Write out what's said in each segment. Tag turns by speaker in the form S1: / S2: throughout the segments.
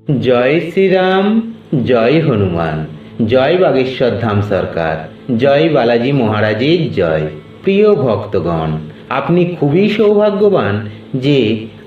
S1: জয় শ্রীরাম, জয় হনুমান, জয় বাগেশ্বর ধাম সরকার, জয় বালাজি মহারাজের জয়। প্রিয় ভক্তগণ, আপনি খুবই সৌভাগ্যবান যে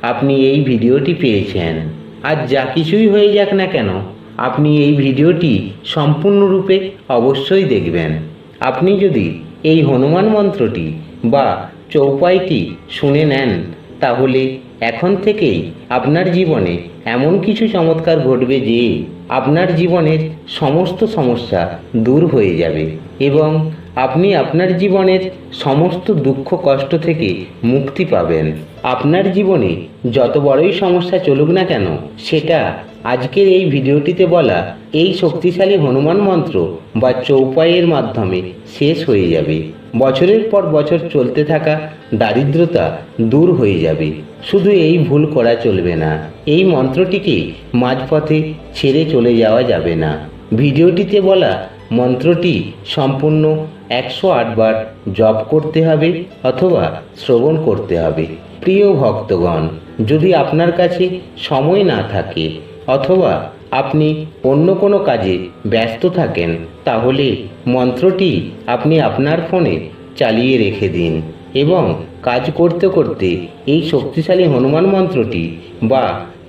S1: আপনি এই ভিডিওটি পেয়েছেন। আর যা কিছুই হয়ে যাক না কেন, আপনি এই ভিডিওটি সম্পূর্ণরূপে অবশ্যই দেখবেন। আপনি যদি এই হনুমান মন্ত্রটি বা চৌপাইটি শুনে নেন, তাহলে এখন থেকেই আপনার জীবনে এমন কিছু চমৎকার ঘটবে যে আপনার জীবনের সমস্ত সমস্যা দূর হয়ে যাবে এবং আপনি আপনার জীবনের সমস্ত দুঃখ কষ্ট থেকে মুক্তি পাবেন। আপনার জীবনে যত বড়ই সমস্যা চলুক না কেন, সেটা আজকের এই ভিডিওটিতে বলা এই শক্তিশালী হনুমান মন্ত্র বা চৌপাইয়ের মাধ্যমে শেষ হয়ে যাবে। বছরের পর বছর চলতে থাকা দারিদ্রতা দূর হয়ে যাবে। শুধু এই ভুল করা চলবে না, এই মন্ত্রটিকে মাঝপথে ছেড়ে চলে যাওয়া যাবে না। ভিডিওটিতে বলা মন্ত্রটি সম্পূর্ণ 108 বার জপ করতে হবে অথবা শ্রবণ করতে হবে। প্রিয় ভক্তগণ, যদি আপনার কাছে সময় না থাকে অথবা আপনি অন্য কোনো কাজে ব্যস্ত থাকেন, তাহলে মন্ত্রটি আপনি আপনার ফোনে চালিয়ে রেখে দিন এবং কাজ করতে করতে এই শক্তিশালী হনুমান মন্ত্রটি বা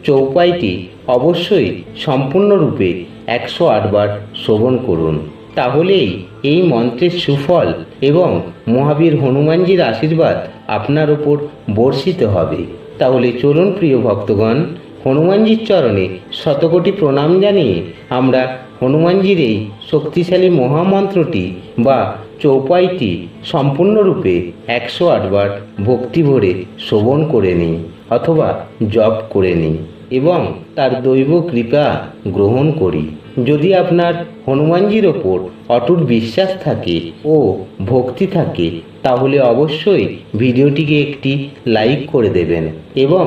S1: চৌপাইটি অবশ্যই সম্পূর্ণরূপে 108 বার শ্রবণ করুন। তাহলেই এই মন্ত্রের সুফল এবং মহাবীর হনুমানজির আশীর্বাদ আপনার ওপর বর্ষিত হবে। তাহলে চলুন প্রিয় ভক্তগণ, হনুমানজির চরণে শতকোটি প্রণাম জানিয়ে আমরা হনুমানজির এই শক্তিশালী মহামন্ত্রটি বা চৌপাইটি সম্পূর্ণরূপে 108 বার ভক্তি ভরে শ্রবণ করে নিই অথবা জপ করে নিই এবং তার দৈব কৃপা গ্রহণ করি। যদি আপনার হনুমানজির ওপর অটুট বিশ্বাস থাকে ও ভক্তি থাকে, তাহলে অবশ্যই ভিডিওটিকে একটি লাইক করে দেবেন এবং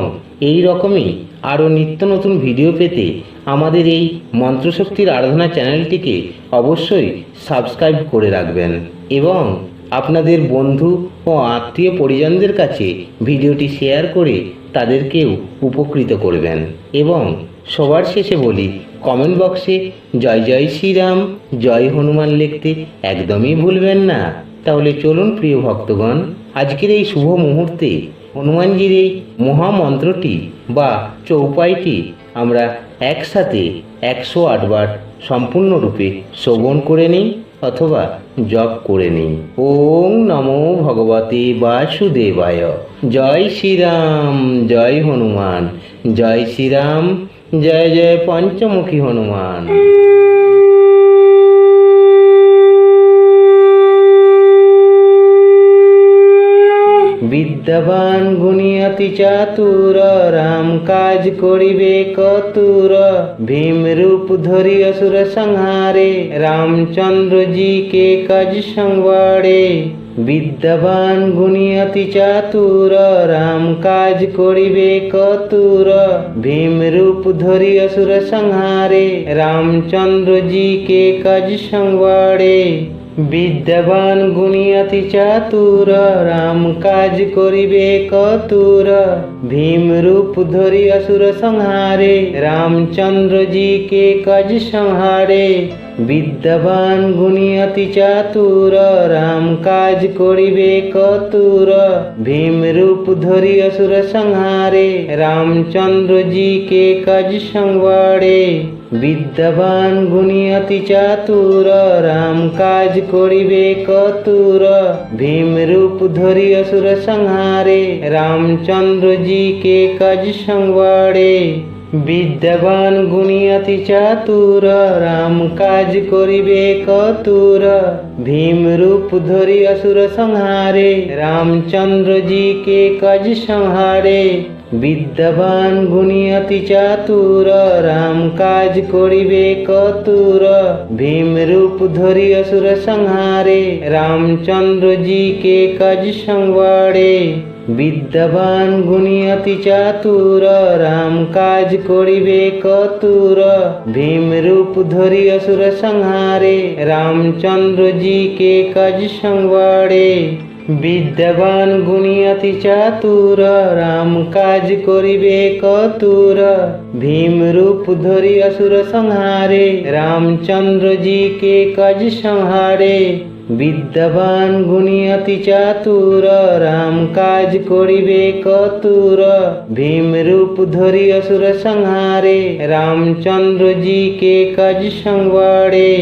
S1: এই রকমই আরও নিত্য নতুন ভিডিও পেতে আমাদের এই মন্ত্রশক্তির আরাধনা চ্যানেলটিকে অবশ্যই সাবস্ক্রাইব করে রাখবেন এবং আপনাদের বন্ধু ও আত্মীয় পরিজনদের কাছে ভিডিওটি শেয়ার করে তাদেরকেও উপকৃত করবেন। এবং সবার শেষে বলি, কমেন্ট বক্সে জয় জয় শ্রীরাম, জয় হনুমান লিখতে একদমই ভুলবেন না। তাহলে চলুন প্রিয় ভক্তগণ, আজকের এই শুভ মুহূর্তে হনুমানজির এই মহামন্ত্রটি বা চৌপাইটি আমরা একসাথে 108 বার সম্পূর্ণরূপে শ্রবণ করে নিই অথবা জপ করে নিই। ওং নমো ভগবতে বাসুদেবায়। জয় শ্রীরাম, জয় হনুমান, জয় শ্রীরাম, জয় জয় পঞ্চমুখী হনুমান। বিদ্যাবান গুণী অতি চাতুর, রাম কাজ করিবে কতুর। ভীম রূপ ধরি অসুর সংহারে, রামচন্দ্র জি কে কাজ সংবারে। বিদ্যাবান গুণী অতি চাতুর, রাম কাজ করিবে কতুর। ভীম রূপ ধরি অসুর সংহারে, রামচন্দ্র জি কে কাজ সংবারে। বিদ্যাবান গুণী অতি চাতুর, রাম কাজ করিবে কতুর। ভীম রূপ ধরি অসুর সংহারে, রামচন্দ্র জি কে কাজ সংহারে। বিদ্যাবান গুণী অতি চাতুর, রাম কাজ করিবে কতুর। ভীম রূপ ধরি অসুর সংহারে, রামচন্দ্র জি কে কাজ সংবারে। বিদ্যাবান গুণী অতি চাতুর, রাম কাজ করিবে কতুর। ভীম রূপ ধরি অসুর সংহারে, রামচন্দ্র জি কে কাজ সংবারে। বিদ্যাবান গুণী অতি চাতুর, রাম কাজ করিবে কতুর। ভীম রূপ ধরি অসুর সংহারে, রামচন্দ্র জি কে কাজ সংহারে। বিদ্যাবান গুণী অতি চাতুর, রাম কাজ করিবে কতুর। ভীম রূপ ধরি অসুর সংহারে, রামচন্দ্র জি কে কাজ সংবারে। বিদ্যাবান গুণী অতি চাতুর, রাম কাজ করিবে কতুর। ভীম রূপ ধরি অসুর সংহারে, রামচন্দ্র জি কে কাজ সংবারে। বিদ্যাবান গুণী অতি চাতুর, রাম কাজ করিবে কতুর। ভীম রূপ ধরি असुर संहारे, रामचंद्र जी के काज संहारे। বিদ্যাবান গুণী অতি চাতুর, রাম কাজ করিবে কতুর। ভীম রূপ ধরি असुर संहारे, रामचंद्र जी के काज संवारे।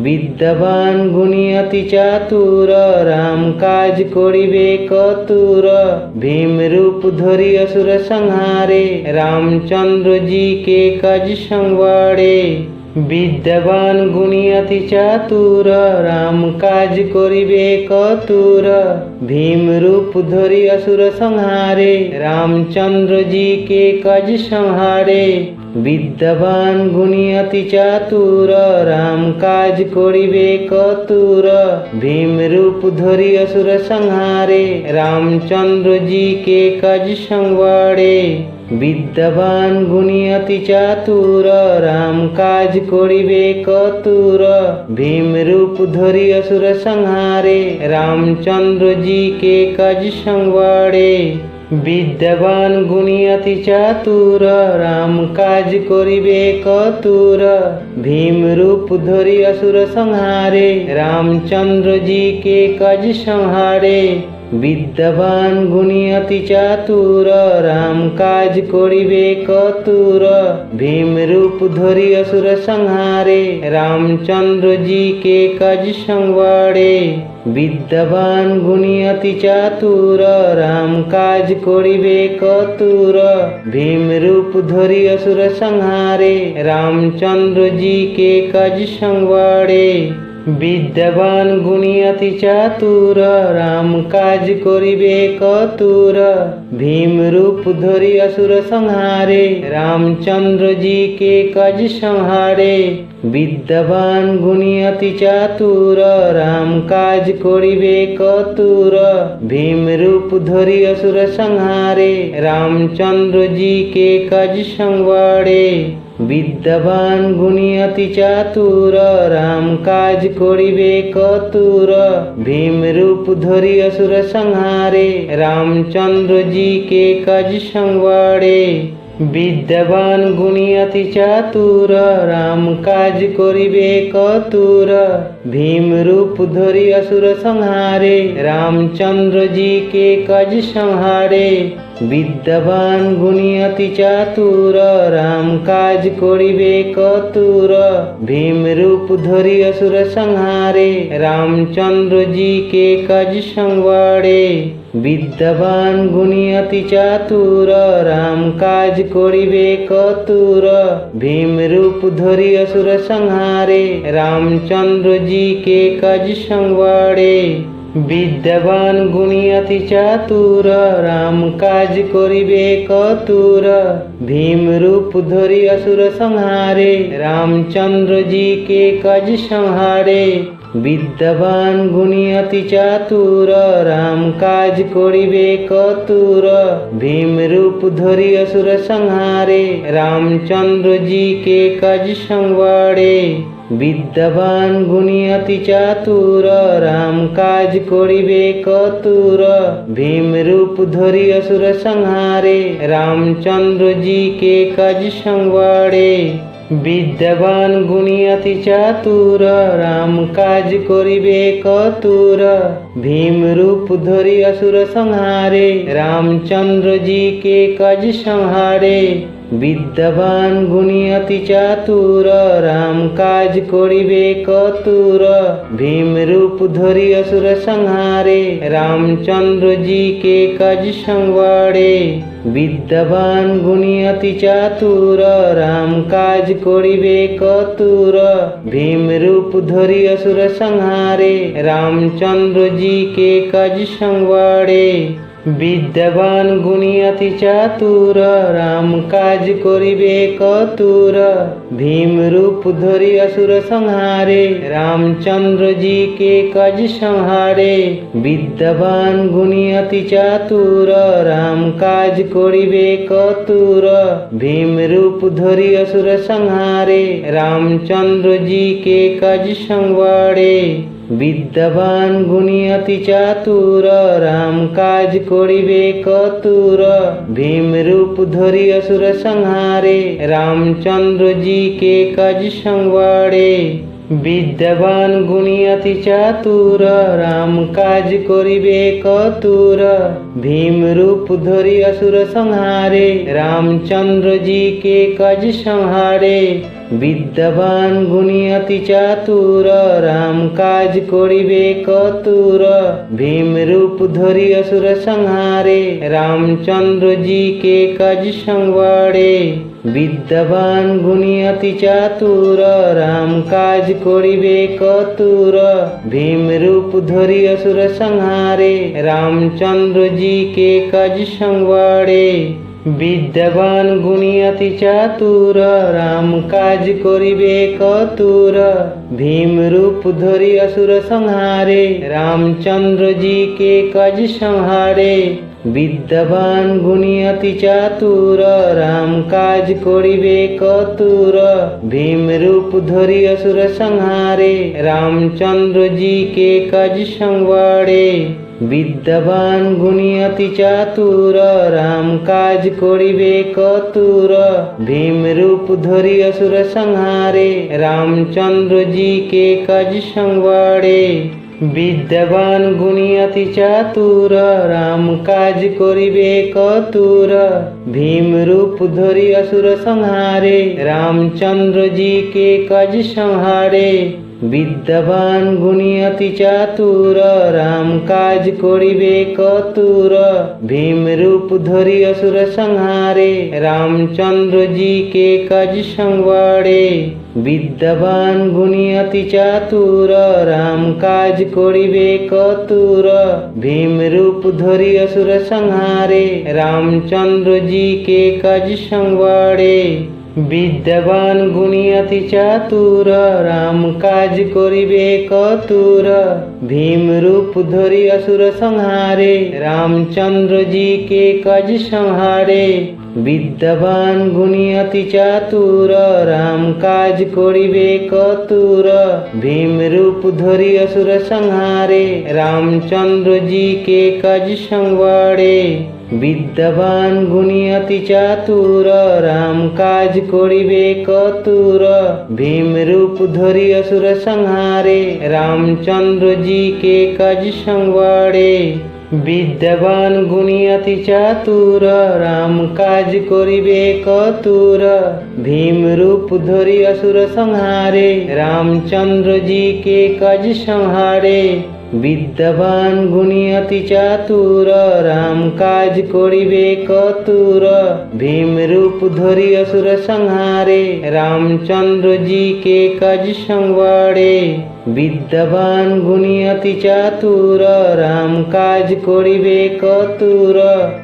S1: বিদ্যাবান গুণী অতি চাতুর, রাম কাজ করিবে কতুর। ভীম রূপ ধরি असुर संहारे, रामचंद्र जी के काज संवारे। বিদ্যাবান গুণী অতি চাতুর, রাম কাজ করিবে কতুর। ভীম রূপ ধরি असुर संहारे, रामचंद्र जी के काज संहारे। বিদ্যাবান গুণী অতি চাতুর, রাম কাজ করিবে কতুর। ভীম রূপ ধরি असुर संहारे, रामचंद्र जी के काज संवारे। বিদ্যাবান গুণী অতি চাতুর, রাম কাজ করিবে কতুর। ভীম রূপ ধরি असुर संहारे, रामचंद्र जी के काज संवारे। বিদ্যাবান গুণী অতি চাতুর, রাম কাজ করিবে কতুর। ভীম রূপ ধরি असुर संहारे, रामचंद्र जी के काज संहारे। বিদ্যাবান গুণী অতি চাতুর, রাম কাজ করিবে কতুর। ভীম রূপ ধরি असुर संहारे, रामचंद्र जी के काज संवारे। বিদ্যাবান গুণী অতি চাতুর, রাম কাজ করিবে কতুর। ভীম রূপ ধরি असुर संहारे, रामचंद्र जी के काज संवारे। বিদ্যাবান গুণী অতি চাতুর, রাম কাজ করিবে কতুর। ভীম রূপ ধরি असुर संहारे, रामचंद्र जी के काज संहारे। বিদ্যাবান গুণী অতি চাতুর, রাম কাজ করিবে কতুর। ভীম রূপ ধরি असुर संहारे, रामचंद्र जी के काज संवारे। বিদ্যাবান গুণী অতি চাতুর, রাম কাজ করিবে কতুর। ভীম রূপ ধরি असुर संहारे, रामचंद्र जी के काज संवारे। বিদ্যাবান গুণী অতি চাতুর, রাম কাজ করিবে কতুর। ভীম রূপ ধরি असुर संहारे, रामचंद्र जी के काज संहारे। বিদ্যাবান গুণী অতি চাতুর, রাম কাজ করিবে কতুর। ভীম রূপ ধরি असुर संहारे, रामचंद्र जी के काज संवारे। বিদ্যাবান গুণী অতি চাতুর, রাম কাজ করিবে কতুর। ভীম রূপ ধরি असुर संहारे, रामचंद्र जी के काज संवारे। বিদ্যাবান গুণী অতি চাতুর, রাম কাজ করিবে কতুর। ভীম রূপ ধরি असुर संहारे, रामचंद्र जी के काज संहारे। বিদ্যাবান গুণী অতি চাতুর, রাম কাজ করিবে কতুর। ভীম রূপ ধরি असुर संहारे, रामचंद्र जी के काज संवारे। বিদ্যাবান গুণী অতি চাতুর, রাম কাজ করিবে কতুর। ভীম রূপ ধরি असुर संहारे, रामचंद्र जी के काज संवारे। বিদ্যাবান গুণী অতি চাতুর, রাম কাজ করিবে কতুর। ভীম রূপ ধরি असुर संहारे, रामचंद्र जी के काज संहारे। বিদ্যাবান গুণী অতি চাতুর, রাম কাজ করিবে কতুর। ভীম রূপ ধরি असुर संहारे, रामचंद्र जी के काज संवारे। বিদ্যাবান গুণী অতি চাতুর, রাম কাজ করিবে কতুর। ভীম রূপ ধরি असुर संहारे, रामचंद्र जी के काज संवारे। বিদ্যাবান গুণী অতি চাতুর, রাম কাজ করিবে কতুর। ভীম রূপ ধরি असुर संहारे, रामचंद्र जी के काज संहारे। বিদ্যাবান গুণী অতি চাতুর, রাম কাজ করিবে কতুর। ভীম রূপ ধরি असुर संहारे, रामचंद्र जी के काज संवारे। বিদ্যাবান গুণী অতি চাতুর, রাম কাজ করিবে কতুর। ভীম রূপ ধরি অসুর সংহারে, রামচন্দ্র জি কে কাজ সংবারে। বিদ্যাবান গুণী অতি চাতুর, রাম কাজ করিবে কতুর। ভীম রূপ ধরি অসুর সংহারে, রামচন্দ্র জি কে কাজ সংহারে। বিদ্যাবান গুণী অতি চাতুর, রাম কাজ করিবে কতুর। ভীম রূপ ধরি অসুর সংহারে, রামচন্দ্র জি কে কাজ সংবারে। বিদ্যাবান গুণী অতি চাতুর, রাম কাজ করিবে কতুর। ভীম রূপ ধরি অসুর সংহারে, রামচন্দ্র জি কে কাজ সংবারে। বিদ্যাবান গুণী অতি চাতুর, রাম কাজ করিবে কতুর। ভীম রূপ ধরি অসুর সংহারে, রামচন্দ্র জি কে কাজ সংহারে। বিদ্যাবান গুণী অতি চাতুর, রাম কাজ করিবে কতুর। ভীম রূপ ধরি অসুর সংহারে, রামচন্দ্র জি কে কাজ সংবারে। বিদ্যাবান গুণী অতি চাতুর, রাম কাজ করিবে কতুর। ভীম রূপ ধরি অসুর সংহারে, রামচন্দ্র জি কে কাজ সংবারে। বিদ্যাবান গুণী অতি চাতুর, রাম কাজ করিবে কতুর। ভীম রূপ ধরি অসুর সংহারে, রামচন্দ্র জি কে কাজ সংহারে। বিদ্যাবান গুণী অতি চাতুর, রাম কাজ করিবে কতুর। ভীম রূপ ধরি অসুর সংহারে, রামচন্দ্র জি কে কাজ সংবারে। বিদ্যাবান গুণী অতি চাতুর, রাম কাজ করিবে কতুর। ভীম রূপ ধরি অসুর সংহারে, রামচন্দ্র জি কে কাজ সংবারে। বিদ্যাবান গুণী অতি চাতুর, রাম কাজ করিবে কতুর। ভীম রূপ ধরি অসুর সংহারে, রামচন্দ্র জি কে কাজ সংহারে। বিদ্যাবান গুণী অতি চাতুর, রাম কাজ করিবে কতুর। ভীম রূপ ধরি অসুর সংহারে, রামচন্দ্র জি কে কাজ সংবারে। বিদ্যাবান গুণী অতি চাতুর, রাম কাজ করিবে কতুর। ভীম রূপ ধরি অসুর সংহারে, রামচন্দ্র জি কে কাজ সংবারে। বিদ্যাবান গুণী অতি চাতুর, রাম কাজ করিবে কতুর। ভীম রূপ ধরি অসুর সংহারে, রামচন্দ্র জি কে কাজ সংহারে। বিদ্যাবান গুণী অতি চাতুর, রাম কাজ করিবে কতুর। ভীম রূপ ধরি অসুর সংহারে, রামচন্দ্র জি কে কাজ সংবারে। বিদ্যাবান গুণী অতি চাতুর, রাম কাজ করিবে কতুর।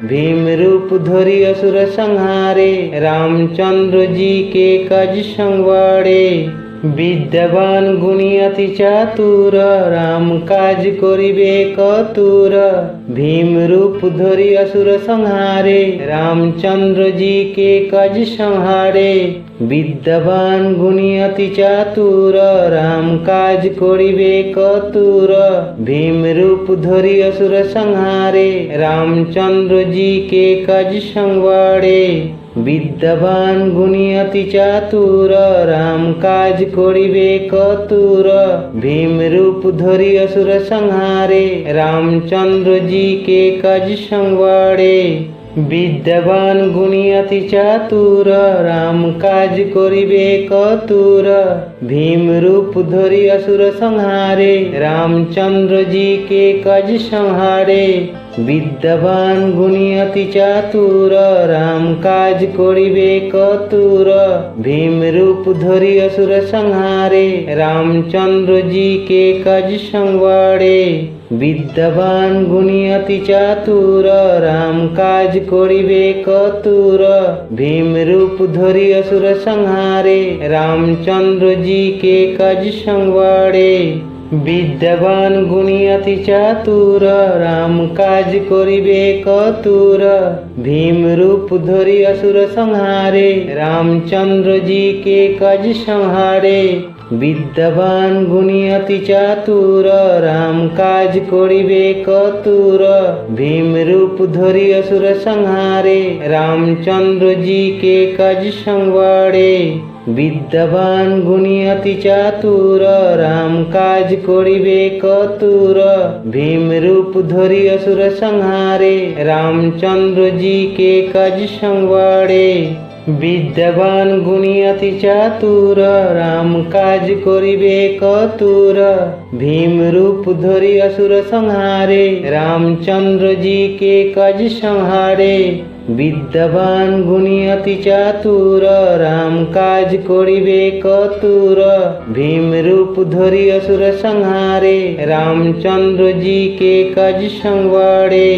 S1: ভীম রূপ ধরি অসুর সংহারে, রামচন্দ্র জি কে কাজ সংবারে। বিদ্যাবান গুণী অতি চাতুর, রাম কাজ করিবে কতুর। ভীম রূপ ধরি অসুর সংহারে, রামচন্দ্র জি কে কাজ সংহারে। বিদ্যাবান গুণী অতি চাতুর, রাম কাজ করিবে কতুর। ভীম রূপ ধরি অসুর সংহারে, রামচন্দ্র জি কে কাজ সংবারে। বিদ্যাবান গুণী অতি চাতুর, রাম কাজ করিবে কতুর। ভীম রূপ ধরি অসুর সংহারে, রামচন্দ্র জি কে কাজ সংবারে। বিদ্যাবান গুণী অতি চাতুর, রাম কাজ করিবে কতুর। ভীম রূপ ধরি অসুর সংহারে, রামচন্দ্র জি কে কাজ সংহারে। বিদ্যাবান গুণী অতি চাতুর, রাম কাজ করিবে কতুর। ভীম রূপ ধরি অসুর সংহারে, রামচন্দ্র জি কে কাজ সংবারে। বিদ্যাবান গুণী অতি চাতুর, রাম কাজ করিবে কতুর। ভীম রূপ ধরি অসুর সংহারে, রামচন্দ্র জি কে কাজ সংবারে। বিদ্যাবান গুণী অতি চাতুর, রাম কাজ করিবে কতুর। ভীম রূপ ধরি অসুর সংহারে, রামচন্দ্র জি কে কাজ সংহারে। বিদ্যাবান গুণী অতি চাতুর, রাম কাজ করিবে কতুর। ভীম রূপ ধরি অসুর সংহারে, রামচন্দ্র জি কে কাজ সংবারে। বিদ্যাবান গুণী অতি চাতুর, রাম কাজ করিবে কতুর। ভীম রূপ ধরি অসুর সংহারে, রামচন্দ্র জি কে কাজ সংবারে। বিদ্যাবান গুণী অতি চাতুর, রাম কাজ করিবে কতুর। ভীম রূপ ধরি অসুর সংহারে, রামচন্দ্র জি কে কাজ সংহারে। বিদ্যাবান গুণী অতি চাতুর, রাম কাজ করিবে কতুর। ভীম রূপ ধরি অসুর সংহারে, রামচন্দ্র জি কে কাজ সংবারে।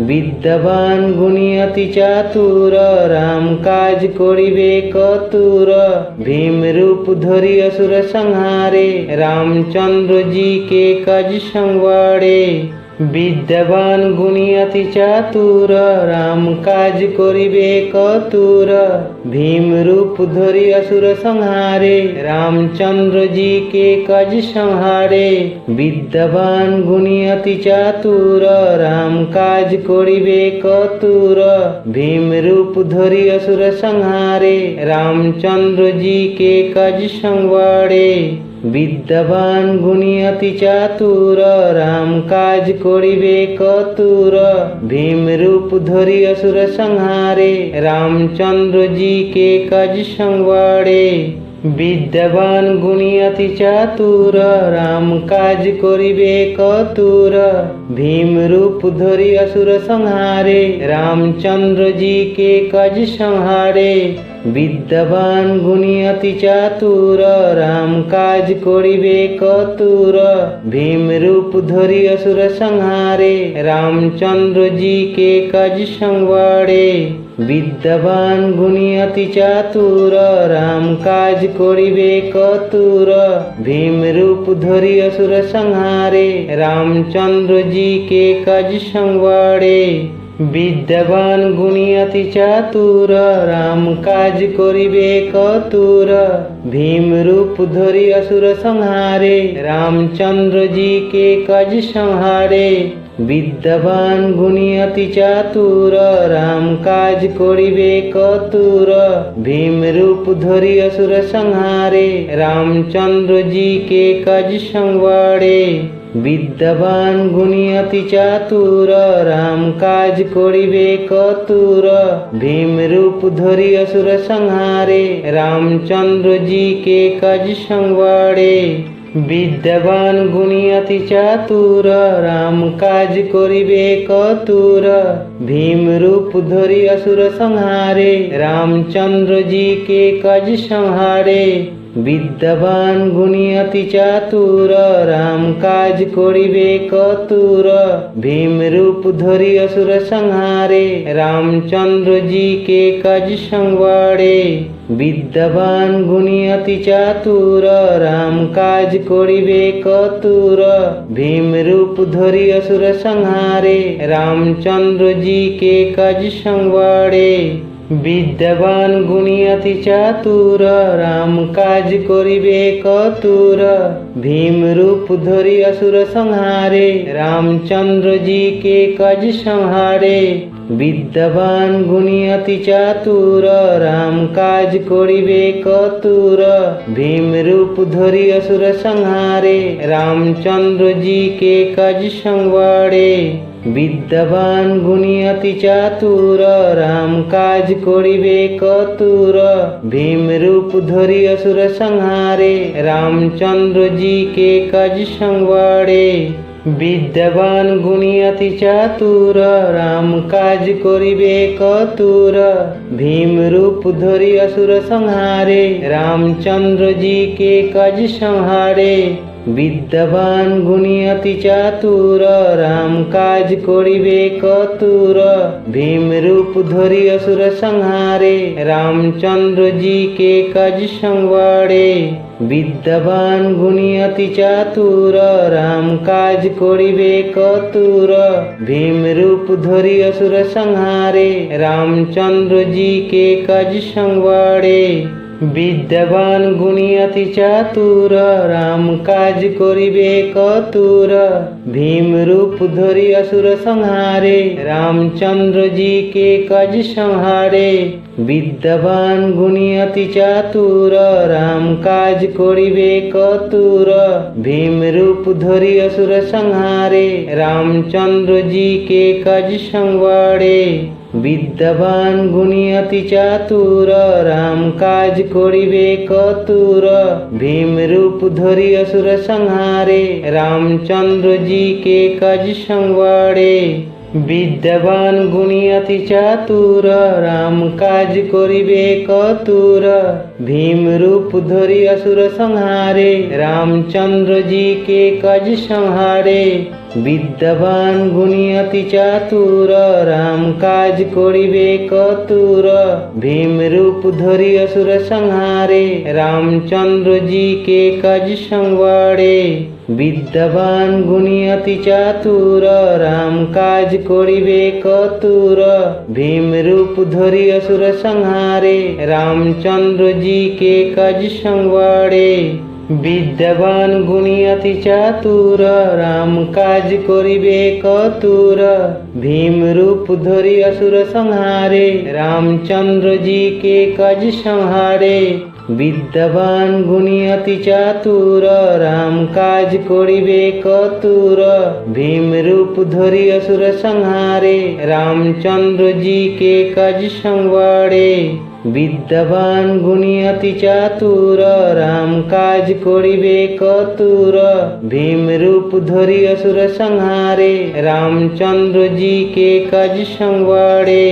S1: বিদ্যাবান গুণী অতি চাতুর, রাম কাজ করিবে কতুর। ভীম রূপ ধরি অসুর সংহারে, রামচন্দ্র জি কে কাজ সংবারে। বিদ্যাবান গুণী অতি চাতুর, রাম কাজ করিবে কতুর। ভীম রূপ ধরি অসুর সংহারে, রামচন্দ্র জি কে কাজ সংহারে। বিদ্যাবান গুণী অতি চাতুর, রাম কাজ করিবে কতুর। ভীম রূপ ধরি অসুর সংহারে, রামচন্দ্র জি কে কাজ সংবারে। বিদ্যাবান গুণী অতি চাতুর, রাম কাজ করিবে কতুর। ভীম রূপ ধরি অসুর সংহারে, রামচন্দ্র জি কে কাজ সংবারে। বিদ্যাবান গুণী অতি চাতুর, রাম কাজ করিবে কতুর। ভীম রূপ ধরি অসুর সংহারে, রামচন্দ্র জি কে কাজ সংহারে। বিদ্যাবান গুণী অতি চাতুর, রাম কাজ করিবে কতুর। ভীম রূপ ধরি অসুর সংহারে, রামচন্দ্র জি কে কাজ সংবারে। বিদ্যাবান গুণী অতি চাতুর, রাম কাজ করিবে কতুর। ভীম রূপ ধরি অসুর সংহারে, রামচন্দ্র জি কে কাজ সংবারে। বিদ্যাবান গুণী অতি চাতুর, রাম কাজ করিবে কতুর। ভীম রূপ ধরি অসুর সংহারে, রামচন্দ্র জি কে কাজ সংহারে। বিদ্যাবান গুণী অতি চাতুর, রাম কাজ করিবে কতুর। ভীম রূপ ধরি অসুর সংহারে, রামচন্দ্র জি কে কাজ সংবারে। বিদ্যাবান গুণী অতি চাতুর, রাম কাজ করিবে কতুর। ভীম রূপ ধরি অসুর সংহারে, রামচন্দ্র জি কে কাজ সংবারে। বিদ্যাবান গুণী অতি চাতুর, রাম কাজ করিবে কতুর। ভীম রূপ ধরি অসুর সংহারে, রামচন্দ্র জি কে কাজ সংহারে। বিদ্যাবান গুণী অতি চাতুর, রাম কাজ করিবে কতুর। ভীম রূপ ধরি অসুর সংহারে, রামচন্দ্র জি কে কাজ সংবারে। বিদ্যাবান গুণী অতি চাতুর, রাম কাজ করিবে কতুর। ভীম রূপ ধরি অসুর সংহারে, রামচন্দ্র জি কে কাজ সংবারে। বিদ্যাবান গুণী অতি চাতুর, রাম কাজ করিবে কতুর। ভীম রূপ ধরি অসুর সংহারে, রামচন্দ্র জি কে কাজ সংহারে। বিদ্যাবান গুণী অতি চাতুর, রাম কাজ করিবে কতুর। ভীম রূপ ধরি অসুর সংহারে, রামচন্দ্র জি কে কাজ সংবারে। বিদ্যাবান গুণী অতি চাতুর, রাম কাজ করিবে কতুর। ভীম রূপ ধরি অসুর সংহারে, রামচন্দ্র জি কে কাজ সংবারে। বিদ্যাবান গুণী অতি চাতুর, রাম কাজ করিবে কতুর। ভীম রূপ ধরি অসুর সংহারে, রামচন্দ্র জি কে কাজ সংহারে। বিদ্যাবান গুণী অতি চাতুর, রাম কাজ করিবে কতুর। ভীম রূপ ধরি অসুর সংহারে, রামচন্দ্র জি কে কাজ সংবারে। বিদ্যাবান গুণী অতি চাতুর, রাম কাজ করিবে কতুর। ভীম রূপ ধরি অসুর সংহারে, রামচন্দ্র জি কে কাজ সংবারে। বিদ্যাবান গুণী অতি চাতুর, রাম কাজ করিবে কতুর। ভীম রূপ ধরি অসুর সংহারে, রামচন্দ্র জি কে কাজ সংহারে। বিদ্যাবান গুণী অতি চাতুর, রাম কাজ করিবে কতুর। ভীম রূপ ধরি অসুর সংহারে, রামচন্দ্র জি কে কাজ সংবারে। বিদ্যাবান গুণী অতি চাতুর, রাম কাজ করিবে কতুর। ভীম রূপ ধরি অসুর সংহারে, রামচন্দ্র জি কে কাজ সংবারে। বিদ্যাবান গুণী অতি চাতুর, রাম কাজ করিবে কতুর। ভীম রূপ ধরি অসুর সংহারে, রামচন্দ্র জি কে কাজ সংহারে। বিদ্যাবান গুণী অতি চাতুর, রাম কাজ করিবে কতুর। ভীম রূপ ধরি অসুর সংহারে, রামচন্দ্র জি কে কাজ সংবারে। বিদ্যাবান গুণী অতি চাতুর, রাম কাজ করিবে কতুর। ভীম রূপ ধরি অসুর সংহারে, রামচন্দ্র জি কে কাজ সংবারে। বিদ্যাবান গুণী অতি চাতুর, রাম কাজ করিবে কতুর। ভীম রূপ ধরি অসুর সংহারে, রামচন্দ্র জি কে কাজ সংহারে। বিদ্যাবান গুণী অতি চাতুর, রাম কাজ করিবে কতুর। ভীম রূপ ধরি অসুর সংহারে, রামচন্দ্র জি কে কাজ সংবারে। বিদ্যাবান গুণী অতি চাতুর, রাম কাজ করিবে কতুর। ভীম রূপ ধরি অসুর সংহারে, রামচন্দ্র জি কে কাজ সংবারে।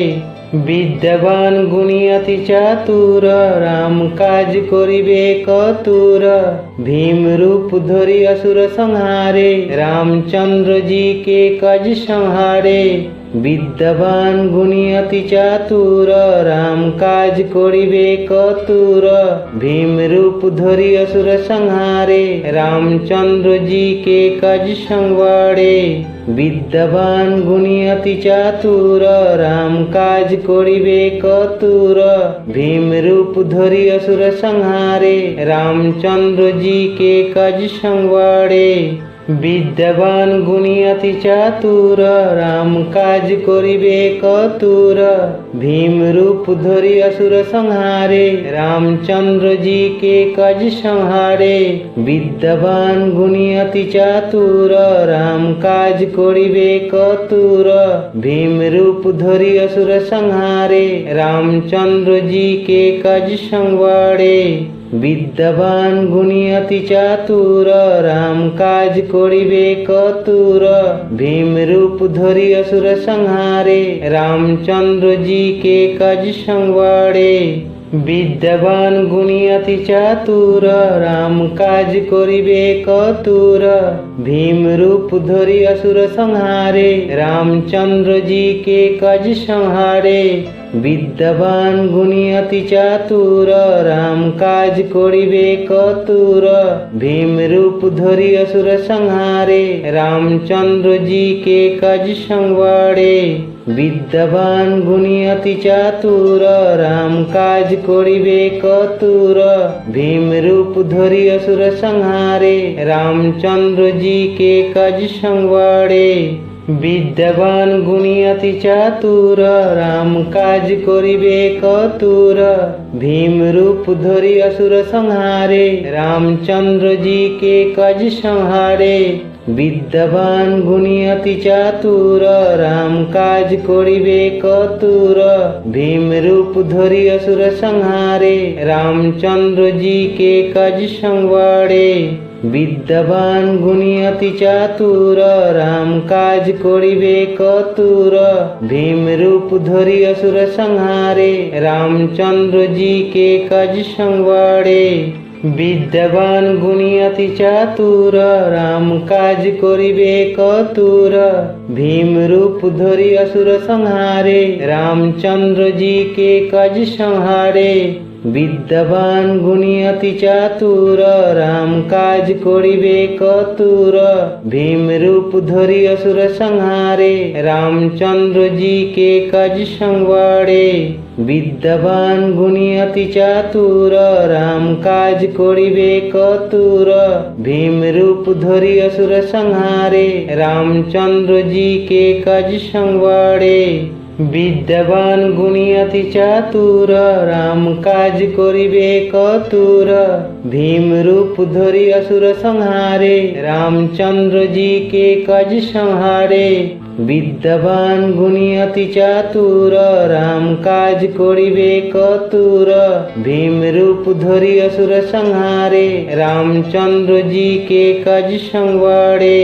S1: বিদ্যাবান গুণী অতি চাতুর, রাম কাজ করিবে কতুর। ভীম রূপ ধরি অসুর সংহারে, রামচন্দ্র জি কে কাজ সংহারে। বিদ্যাবান গুণী অতি চাতুর, রাম কাজ করিবে কতুর। ভীম রূপ ধরি অসুর সংহারে, রামচন্দ্র জি কে কাজ সংবারে। বিদ্যাবান গুণী অতি চাতুর, রাম কাজ করিবে কতুর। ভীম রূপ ধরি অসুর সংহারে, রামচন্দ্র জি কে কাজ সংবারে। বিদ্যাবান গুণী অতি চাতুর, রাম কাজ করিবে কতুর। ভীম রূপ ধরি অসুর সংহারে, রামচন্দ্র জি কে কাজ সংহারে। বিদ্যাবান গুণী অতি চাতুর, রাম কাজ করিবে কতুর। ভীম রূপ ধরি অসুর সংহারে, রামচন্দ্র জি কে কাজ সংবারে। বিদ্যাবান গুণী অতি চাতুর, রাম কাজ করিবে কতুর। ভীম রূপ ধরি অসুর সংহারে, রামচন্দ্র জি কে কাজ সংবারে। বিদ্যাবান গুণী অতি চাতুর, রাম কাজ করিবে কতুর। ভীম রূপ ধরি অসুর সংহারে, রামচন্দ্র জি কে কাজ সংহারে। বিদ্যাবান গুণী অতি চাতুর, রাম কাজ করিবে কতুর। ভীম রূপ ধরি অসুর সংহারে, রামচন্দ্র জি কে কাজ সংবারে। বিদ্যাবান গুণী অতি চাতুর, রাম কাজ করিবে কতুর। ভীম রূপ ধরি অসুর সংহারে, রামচন্দ্র জি কে কাজ সংবারে। বিদ্যাবান গুণী অতি চাতুর, রাম কাজ করিবে কতুর। ভীম রূপ ধরি অসুর সংহারে, রামচন্দ্র জি কে কাজ সংহারে। বিদ্যাবান গুণী অতি চাতুর, রাম কাজ করিবে কতুর। ভীম রূপ ধরি অসুর সংহারে, রামচন্দ্র জি কে কাজ সংবারে। বিদ্যাবান গুণী অতি চাতুর, রাম কাজ করিবে কতুর। ভীম রূপ ধরি অসুর সংহারে, রামচন্দ্র জি কে কাজ সংবারে। বিদ্যাবান গুণী অতি চাতুর, রাম কাজ করিবে কতুর। ভীম রূপ ধরি অসুর সংহারে, রামচন্দ্র জি কে কাজ সংহারে। বিদ্যাবান গুণী অতি চাতুর, রাম কাজ করিবে কতুর। ভীম রূপ ধরি অসুর সংহারে, রামচন্দ্র জি কে কাজ সংবারে। বিদ্যাবান গুণী অতি চাতুর, রাম কাজ করিবে কতুর। ভীম রূপ ধরি অসুর সংহারে, রামচন্দ্র জি কে কাজ সংবারে। বিদ্যাবান গুণী অতি চাতুর, রাম কাজ করিবে কতুর। ভীম রূপ ধরি অসুর সংহারে, রামচন্দ্র জি কে কাজ সংহারে। বিদ্যাবান গুণী অতি চাতুর, রাম কাজ করিবে কতুর। ভীম রূপ ধরি অসুর সংহারে, রামচন্দ্র জি কে কাজ সংবারে।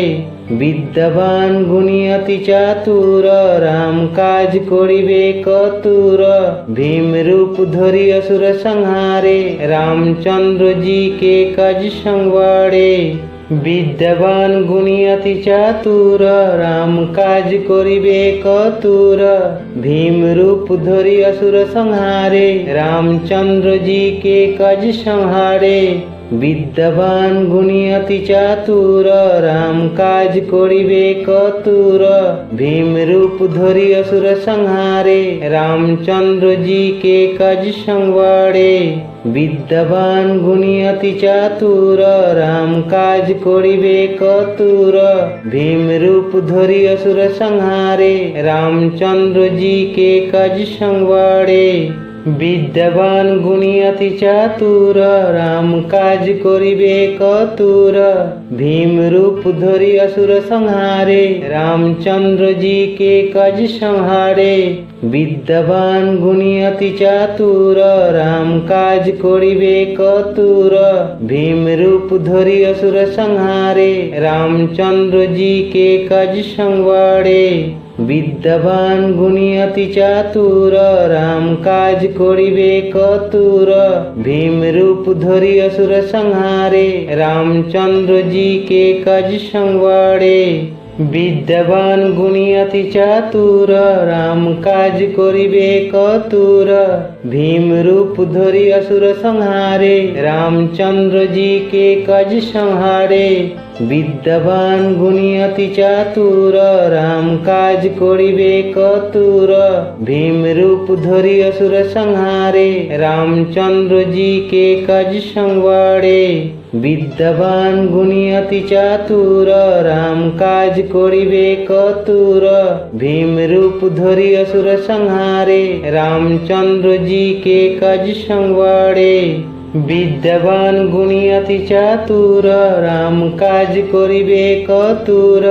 S1: বিদ্যাবান গুণী অতি চাতুর, রাম কাজ করিবে কতুর। ভীম রূপ ধরি অসুর সংহারে, রামচন্দ্র জি কে কাজ সংবারে। বিদ্যাবান গুণী অতি চাতুর, রাম কাজ করিবে কতুর। ভীম রূপ ধরি অসুর সংহারে, রামচন্দ্র জি কে কাজ সংহারে। বিদ্যাবান গুণী অতি চাতুর, রাম কাজ করিবে কতুর। ভীম রূপ ধরি অসুর সংহারে, রামচন্দ্র জি কে কাজ সংবারে। বিদ্যাবান গুণী অতি চাতুর, রাম কাজ করিবে কতুর। ভীম রূপ ধরি অসুর সংহারে, রামচন্দ্র জি কে কাজ সংবারে। বিদ্যাবান গুণী অতি চাতুর, রাম কাজ করিবে কতুর। ভীম রূপ ধরি অসুর সংহারে, রামচন্দ্র জি কে কাজ সংহারে। বিদ্যাবান গুণী অতি চাতুর, রাম কাজ করিবে কতুর। ভীম রূপ ধরি অসুর সংহারে, রামচন্দ্র জি কে কাজ সংবারে। বিদ্যাবান গুণী অতি চাতুর, রাম কাজ করিবে কতুর। ভীম রূপ ধরি অসুর সংহারে, রামচন্দ্র জি কে কাজ সংবারে। বিদ্যাবান গুণী অতি চাতুর, রাম কাজ করিবে কতুর। ভীম রূপ ধরি অসুর সংহারে, রামচন্দ্র জি কে কাজ সংহারে। বিদ্যাবান গুণী অতি চাতুর, রাম কাজ করিবে কতুর। ভীম রূপ ধরি অসুর সংহারে, রামচন্দ্র জি কে কাজ সংবারে। বিদ্যাবান গুণী অতি চাতুর, রাম কাজ করিবে কতুর। ভীম রূপ ধরি অসুর সংহারে, রামচন্দ্র জি কে কাজ সংবারে। বিদ্যাবান গুণী অতি চাতুর, রাম কাজ করিবে কতুর।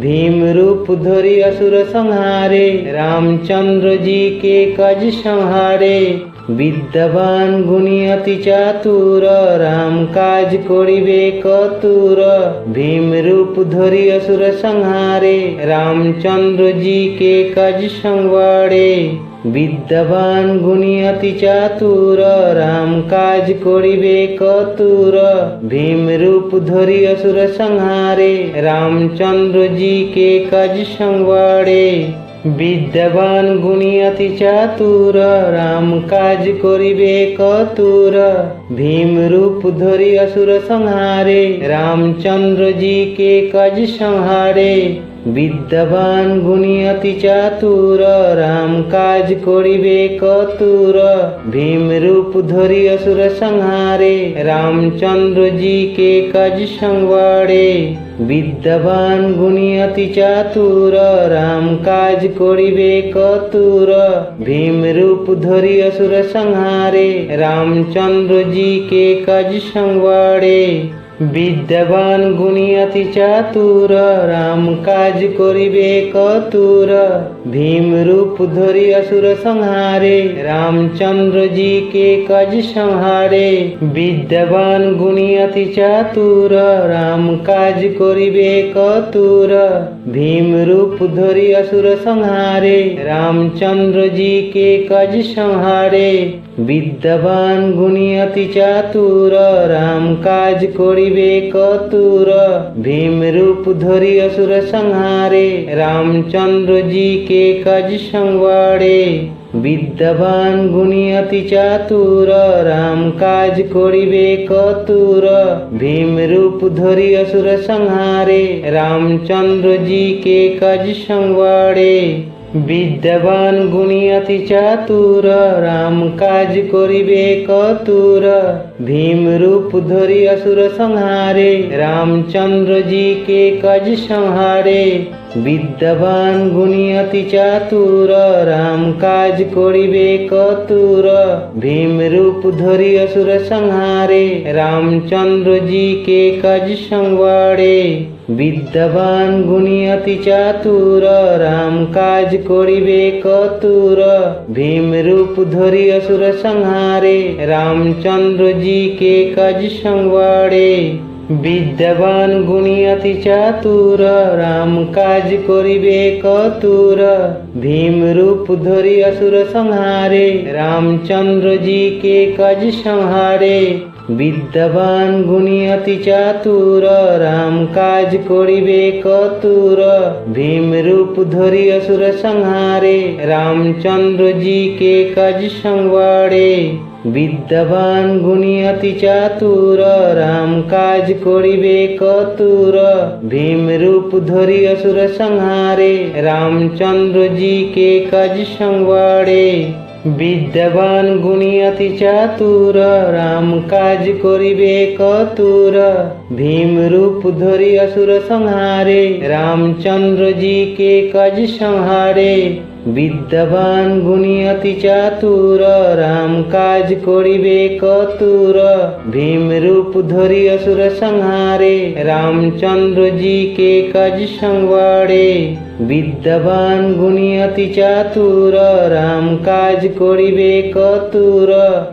S1: ভীম রূপ ধরি অসুর সংহারে, রামচন্দ্র জি কে কাজ সংহারে। বিদ্যাবান গুণী অতি চাতুর, রাম কাজ করিবে কতুর। ভীম রূপ ধরি অসুর সংহারে, রামচন্দ্র জি কে কাজ সংবারে। বিদ্যাবান গুণী অতি চাতুর, রাম কাজ করিবে কতুর। ভীম রূপ ধরি অসুর সংহারে, রামচন্দ্র জি কে কাজ সংবারে। বিদ্যাবান গুণী অতি চাতুর, রাম কাজ করিবে কতুর। ভীম রূপ ধরি অসুর সংহারে, রামচন্দ্র জি কে কাজ সংহারে। বিদ্যাবান গুণী অতি চাতুর, রাম কাজ করিবে কতুর। ভীম রূপ ধরি অসুর সংহারে, রামচন্দ্র জি কে কাজ সংবারে। বিদ্যাবান গুণী অতি চাতুর, রাম কাজ করিবে কতুর। ভীম রূপ ধরি অসুর সংহারে, রামচন্দ্র জি কে কাজ সংবারে। বিদ্যাবান গুণী অতি চাতুর, রাম কাজ করিবে কতুর। ভীম রূপ ধরি असुर संहारे, रामचंद्र जी के काज संहारे। विद्यावान गुणी अति चातुर, राम काज करिबे कतुर। भीम रूप धरि असुर संहारे, रामचंद्र जी के काज संहारे। विद्यावान गुणी अति चातुर, राम काज करिबे कतुर। भीम रूप धरि असुर संहारे, रामचंद्र जी के काज संवारे। विद्यावान गुणी अति चातुर, राम काज करिबे कतुर। भीम रूप धरि असुर संहारे, रामचंद्र जी के काज संवारे। विद्यावान गुणी अति चातुर, राम काज करिबे कतुर। भीम रूप धरि असुर संहारे, रामचंद्र जी के काज संहारे। विद्यावान गुणी अति चातुर, राम काज करिबे कतुर। भीम रूप धरि असुर संहारे, रामचंद्र जी के काज संवारे। विद्यावान गुणी अति चातुर, राम काज करिबे कतुर। भीम रूप धरि असुर संहारे, रामचंद्र जी के काज संवारे। विद्यावान गुणी अति चातुर, राम काज करिबे कतुर। भीम रूप धरि असुर संहारे, रामचंद्र जी के काज संहारे। विद्यावान गुणी अति चातुर, राम काज करिबे कतुर। भीम रूप धरि असुर संहारे, रामचंद्र जी के काज संवारे। विद्यावान गुणी अति चातुर, राम काज करिबे कतुर। भीम रूप धरि असुर संहारे, रामचंद्र जी के काज संवारे। विद्यावान गुणी अति चातुर, राम काज करिबे कतुर। भीम रूप धरि असुर संहारे, रामचंद्र जी के काज संहारे। विद्यावान गुणी अति चातुर, राम काज करिबे कतुर। भीम रूप धरि असुर संहारे, रामचंद्र जी के काज संवारे। विद्यावान गुणी अति चातुर, राम काज करिबे कतुर।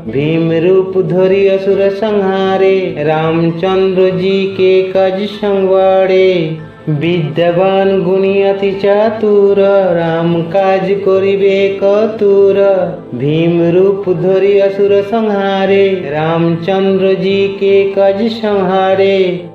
S1: भीम रूप धरि असुर संहारे, रामचंद्र जी के काज संवारे। विद्यावान गुणी अति चातुर, राम काज करिबे कतुर। भीम रूप धरि असुर संहारे, रामचंद्र जी के काज संहारे।